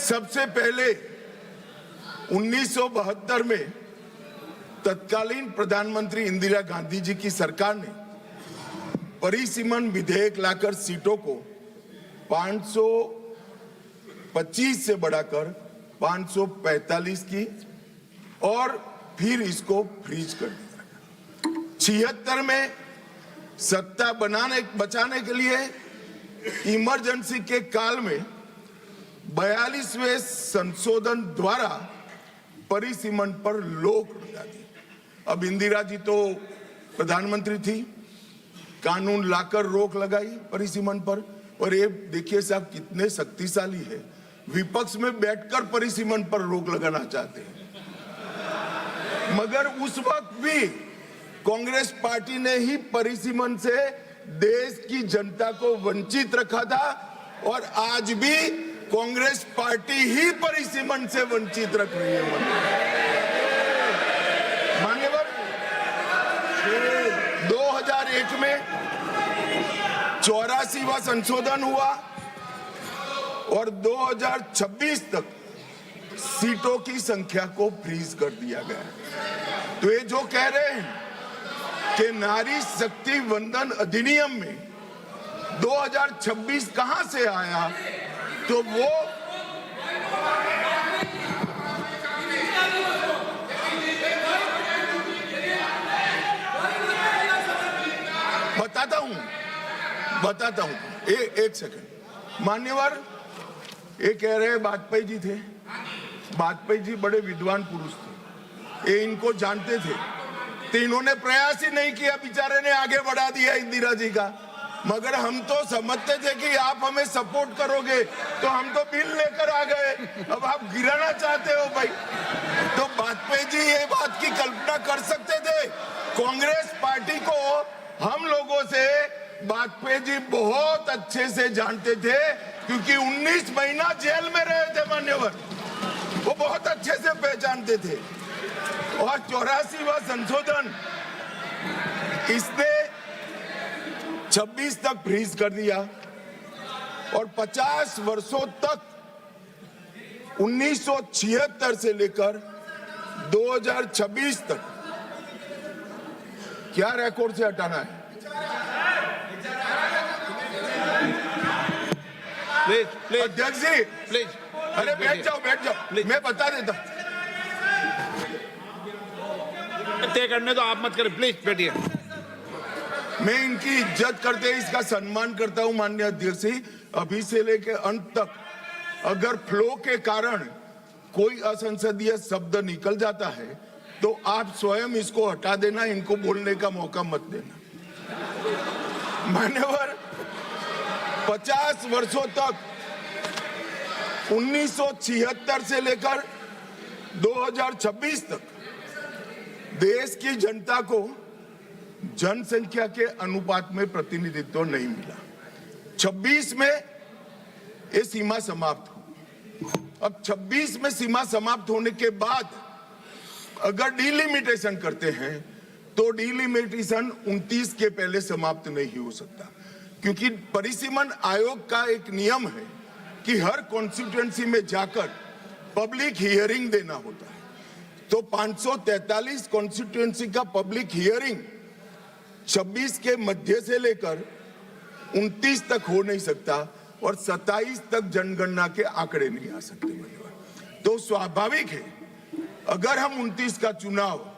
सबसे पहले 1972 में तत्कालीन प्रधानमंत्री इंदिरा गांधी जी की सरकार ने परिसीमन विधेयक लाकर सीटों को 525 से बढ़ाकर 545 की और फिर इसको फ्रीज कर दिया। 76 में सत्ता बचाने के लिए इमरजेंसी के काल में 42वें संशोधन द्वारा परिसीमन पर रोक लगा दी। अब इंदिरा जी तो प्रधानमंत्री थी, कानून लाकर रोक लगाई परिसीमन पर, और ये देखिए साहब कितने शक्तिशाली है, विपक्ष में बैठकर परिसीमन पर रोक लगाना चाहते हैं। मगर उस वक्त भी कांग्रेस पार्टी ने ही परिसीमन से देश की जनता को वंचित रखा था, और आज भी कांग्रेस पार्टी ही परिसीमन से वंचित रख रही है। मान्यवर, 2001 में 84वां संशोधन हुआ और 2026 तक सीटों की संख्या को फ्रीज कर दिया गया। तो ये जो कह रहे हैं कि नारी शक्ति वंदन अधिनियम में 2026 कहां से आया, तो वो बताता हूं। एक सेकंड। मान्यवर, ये कह रहे हैं वाजपेयी जी थे, वाजपेयी जी बड़े विद्वान पुरुष थे, ये इनको जानते थे, तो इन्होंने प्रयास ही नहीं किया, बेचारे ने आगे बढ़ा दिया इंदिरा जी का। मगर हम तो समझते थे कि आप हमें सपोर्ट करोगे, तो हम तो बिल लेकर आ गए, अब आप गिराना चाहते हो भाई। तो वाजपेयी जी ये बात की कल्पना कर सकते थे। कांग्रेस पार्टी को हम लोगों से वाजपेयी जी बहुत अच्छे से जानते थे, क्योंकि 19 महीना जेल में रहे थे मान्यवर, वो बहुत अच्छे से पहचानते थे। और 84वां संशोधन इसने 26 तक फ्रीज कर दिया, और 50 वर्षों तक 1976 से लेकर 2026 तक क्या रिकॉर्ड से हटाना है? प्लीज अध्यक्ष जी, प्लीज, अरे बैठ जाओ मैं बता देता हूं। तय करने तो आप मत करें, प्लीज बैठिए। मैं इनकी इज्जत करते इसका सम्मान करता हूं माननीय अध्यक्ष जी। अभी से लेकर अंत तक अगर फ्लो के कारण कोई असंसदीय शब्द निकल जाता है तो आप स्वयं इसको हटा देना, इनको बोलने का मौका मत देना। मान्यवर, 50 वर्षों तक 1976 से लेकर 2026 तक देश की जनता को जनसंख्या के अनुपात में प्रतिनिधित्व नहीं मिला। 26 में ये सीमा समाप्त हो। अब 26 में सीमा समाप्त होने के बाद अगर डिलिमिटेशन करते हैं तो डिलिमिटेशन 29 के पहले समाप्त नहीं हो सकता, क्योंकि परिसीमन आयोग का एक नियम है कि हर कॉन्स्टिट्यूएंसी में जाकर पब्लिक हियरिंग देना होता है। तो 543 कॉन्स्टिट्यूएंसी का पब्लिक हियरिंग 26 के मध्य से लेकर 29 तक हो नहीं सकता, और 27 तक जनगणना के आंकड़े नहीं आ सकते। तो स्वाभाविक है अगर हम 29 का चुनाव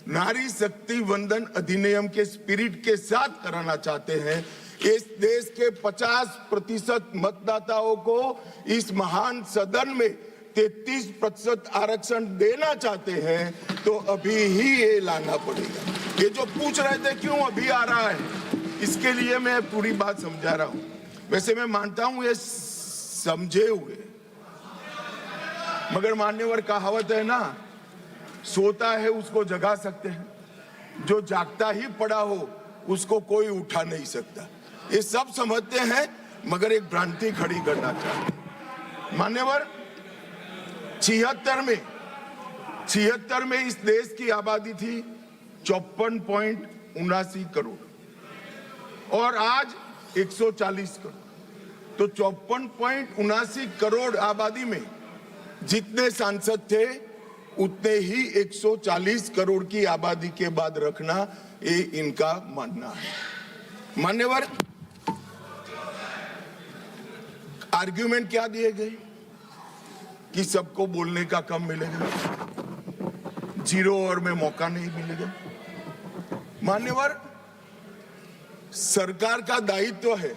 नारी शक्ति वंदन अधिनियम के स्पिरिट के साथ कराना चाहते हैं, इस देश के 50% मतदाताओं को इस महान सदन में 33% आरक्षण देना चाहते हैं, तो अभी ही ये लाना पड़ेगा। ये जो पूछ रहे थे क्यों अभी आ रहा है, इसके लिए मैं पूरी बात समझा रहा हूं। वैसे मैं मानता हूं ये समझे हुए, मगर मान्यवर कहावत है ना, सोता है उसको जगा सकते हैं, जो जागता ही पड़ा हो उसको कोई उठा नहीं सकता। ये सब समझते हैं, मगर एक भ्रांति खड़ी करना चाहते हैं। मान्यवर, 76 में इस देश की आबादी थी 54.79 करोड़, और आज 140 करोड़। तो 54.79 करोड़ आबादी में जितने सांसद थे उतने ही 140 करोड़ की आबादी के बाद रखना, ये इनका मानना है। मान्यवर, आर्ग्यूमेंट क्या दिए गए कि सबको बोलने का कम मिलेगा, 0 ओवर में मौका नहीं मिलेगा। मान्यवर, सरकार का दायित्व है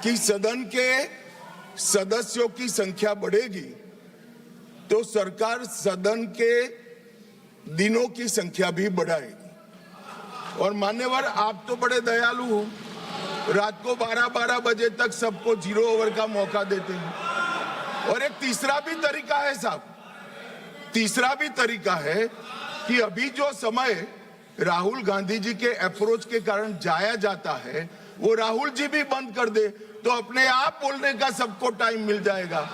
कि सदन के सदस्यों की संख्या बढ़ेगी तो सरकार सदन के दिनों की संख्या भी बढ़ाएगी। और मान्यवर, आप तो बड़े दयालु हो, रात को 12-12 बजे तक सबको 0 ओवर का मौका देते हैं। और एक तीसरा भी तरीका है साहब, तीसरा भी तरीका है कि अभी जो समय राहुल गांधी जी के अप्रोच के कारण जाया जाता है वो राहुल जी भी बंद कर दे तो अपने आप बोलने का सबको टाइम मिल जाएगा।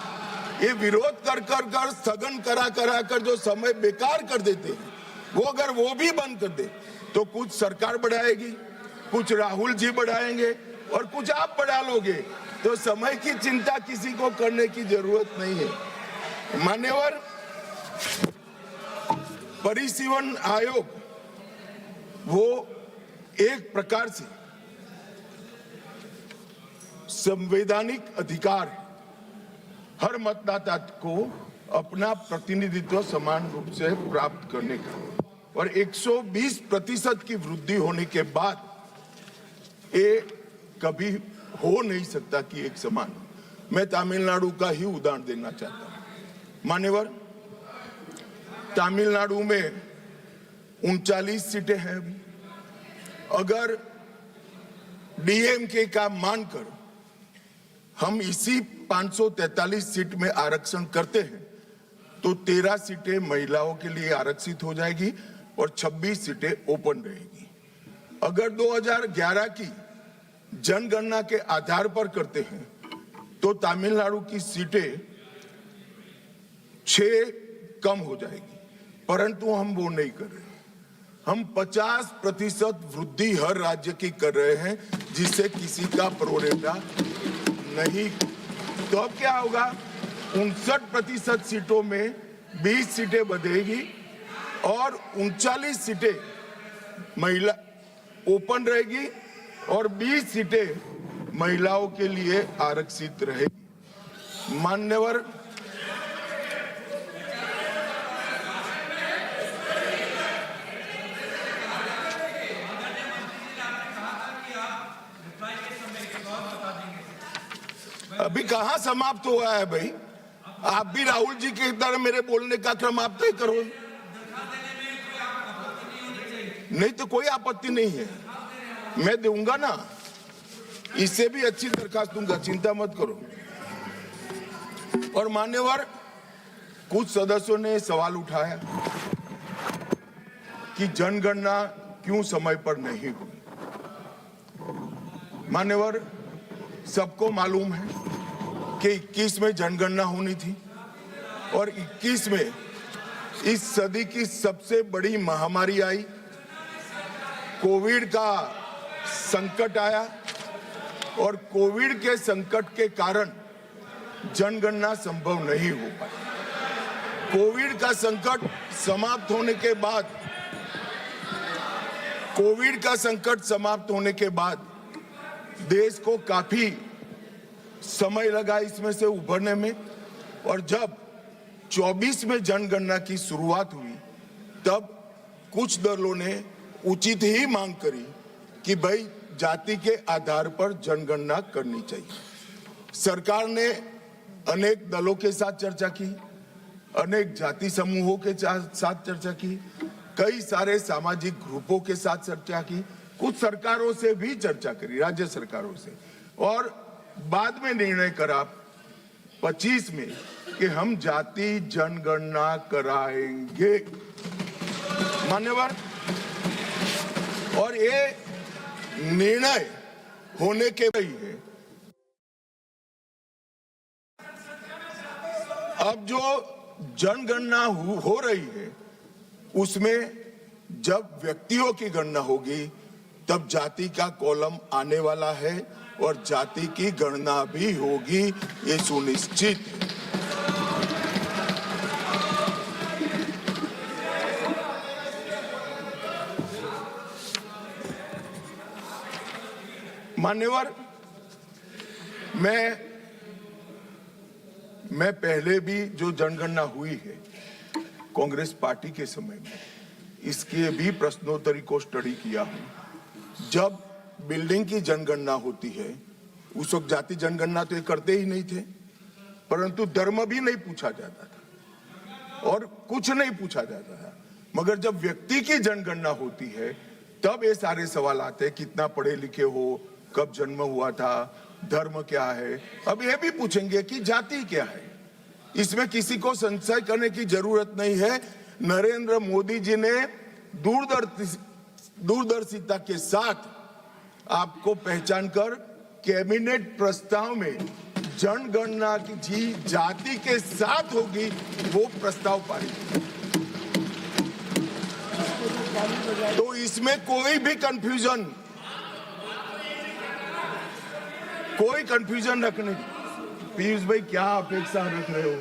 ये विरोध कर कर कर स्थगन करा करा कर जो समय बेकार कर देते हैं वो अगर वो भी बंद कर दे तो कुछ सरकार बढ़ाएगी, कुछ राहुल जी बढ़ाएंगे और कुछ आप बढ़ा लोगे, तो समय की चिंता किसी को करने की जरूरत नहीं है। मान्यवर, परिसीमन आयोग वो एक प्रकार से संवैधानिक अधिकार है हर मतदाता को अपना प्रतिनिधित्व समान रूप से प्राप्त करने का, और 120% की वृद्धि होने के बाद ये कभी हो नहीं सकता कि एक समान। मैं तमिलनाडु का ही उदाहरण देना चाहता हूं। मान्यवर, तमिलनाडु में 39 सीटें हैं अभी। अगर डीएमके का मानकर हम इसी 543 सीट में आरक्षण करते हैं तो 13 सीटें महिलाओं के लिए आरक्षित हो जाएगी और 26 सीटें ओपन रहेगी। अगर 2011 की जनगणना के आधार पर करते हैं तो तमिलनाडु की सीटें 6 कम हो जाएगी, परंतु हम वो नहीं कर रहे। हम 50% वृद्धि हर राज्य की कर रहे हैं जिससे किसी का प्रोरेटा नहीं। तो अब क्या होगा, 59% सीटों में 20 सीटें बढ़ेगी और 39 सीटें महिला ओपन रहेगी और 20 सीटें महिलाओं के लिए आरक्षित रहेगी। मान्यवर, अभी कहां समाप्त हुआ है भाई, आप भी राहुल जी की तरह मेरे बोलने का क्रम आप तय करो। नहीं तो कोई आपत्ति नहीं है, मैं दूंगा ना, इससे भी अच्छी दरखास्त दूंगा, चिंता मत करो। और मान्यवर, कुछ सदस्यों ने सवाल उठाया कि जनगणना क्यों समय पर नहीं हुई। मान्यवर, सबको मालूम है कि 21 में जनगणना होनी थी और 21 में इस सदी की सबसे बड़ी महामारी आई, कोविड का संकट आया और कोविड के संकट के कारण जनगणना संभव नहीं हो पाई। कोविड का संकट समाप्त होने के बाद देश को काफी समय लगा इसमें से उभरने में, और जब 24 में जनगणना की शुरुआत हुई तब कुछ दलों ने उचित ही मांग करी कि भाई जाति के आधार पर जनगणना करनी चाहिए। सरकार ने अनेक दलों के साथ चर्चा की, अनेक जाति समूहों के साथ चर्चा की, कई सारे सामाजिक ग्रुपों के साथ चर्चा की, कुछ सरकारों से भी चर्चा करी, राज्य सरकारों से, और बाद में निर्णय करा 25 में कि हम जाति जनगणना कराएंगे। मान्यवर, और ये निर्णय होने के ही है। अब जो जनगणना हो रही है उसमें जब व्यक्तियों की गणना होगी तब जाति का कॉलम आने वाला है और जाति की गणना भी होगी, ये सुनिश्चित है। मान्यवर, मैं पहले भी जो जनगणना हुई है कांग्रेस पार्टी के समय में, इसके भी प्रश्नोत्तरी को स्टडी किया हूं। जब बिल्डिंग की जनगणना होती है उस वक्त जाति जनगणना तो ये करते ही नहीं थे, परंतु धर्म भी नहीं पूछा जाता था और कुछ नहीं पूछा जाता था। मगर जब व्यक्ति की जनगणना होती है तब ये सारे सवाल आते हैं, कितना पढ़े लिखे हो, कब जन्म हुआ था, धर्म क्या है। अब ये भी पूछेंगे कि जाति क्या है। इसमें किसी को संशय करने की जरूरत नहीं है। नरेंद्र मोदी जी ने दूरदर्शिता के साथ आपको पहचान कर कैबिनेट प्रस्ताव में जनगणना की जाति के साथ होगी वो प्रस्ताव पारित। तो इसमें कोई भी कंफ्यूजन रखने की। पीयूष भाई क्या अपेक्षा रख रहे हो?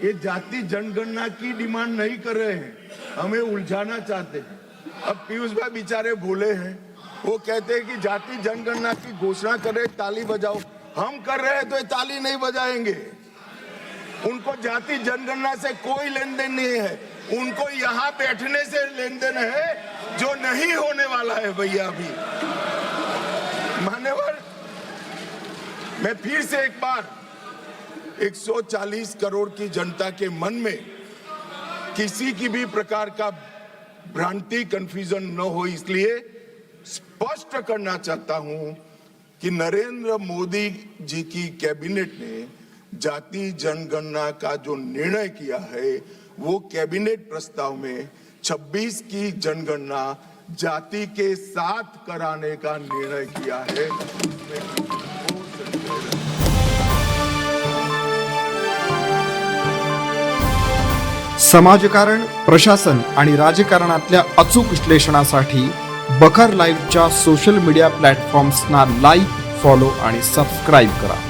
ये जाति जनगणना की डिमांड नहीं कर रहे हैं, हमें उलझाना चाहते हैं। अब पीयूष भाई बेचारे भोले हैं, वो कहते हैं कि जाति जनगणना की घोषणा कर रहे, ताली बजाओ। हम कर रहे हैं तो ये ताली नहीं बजाएंगे। उनको जाति जनगणना से कोई लेन देन नहीं है, उनको यहाँ बैठने से लेन देन है जो नहीं होने वाला है भैया। अभी मान्यवर, मैं फिर से एक बार 140 करोड़ की जनता के मन में किसी की भी प्रकार का भ्रांति, कंफ्यूजन न हो, इसलिए स्पष्ट करना चाहता हूं कि नरेंद्र मोदी जी की कैबिनेट ने जाति जनगणना का जो निर्णय किया है वो कैबिनेट प्रस्ताव में 26 की जनगणना जाति के साथ कराने का निर्णय किया है। समाजकारण, प्रशासन आणि राजकारणातल्या अचूक विश्लेषणासाठी बखर लाईव्हच्या सोशल मीडिया प्लॅटफॉर्म्सना लाईक, फॉलो आणि सबस्क्राईब करा।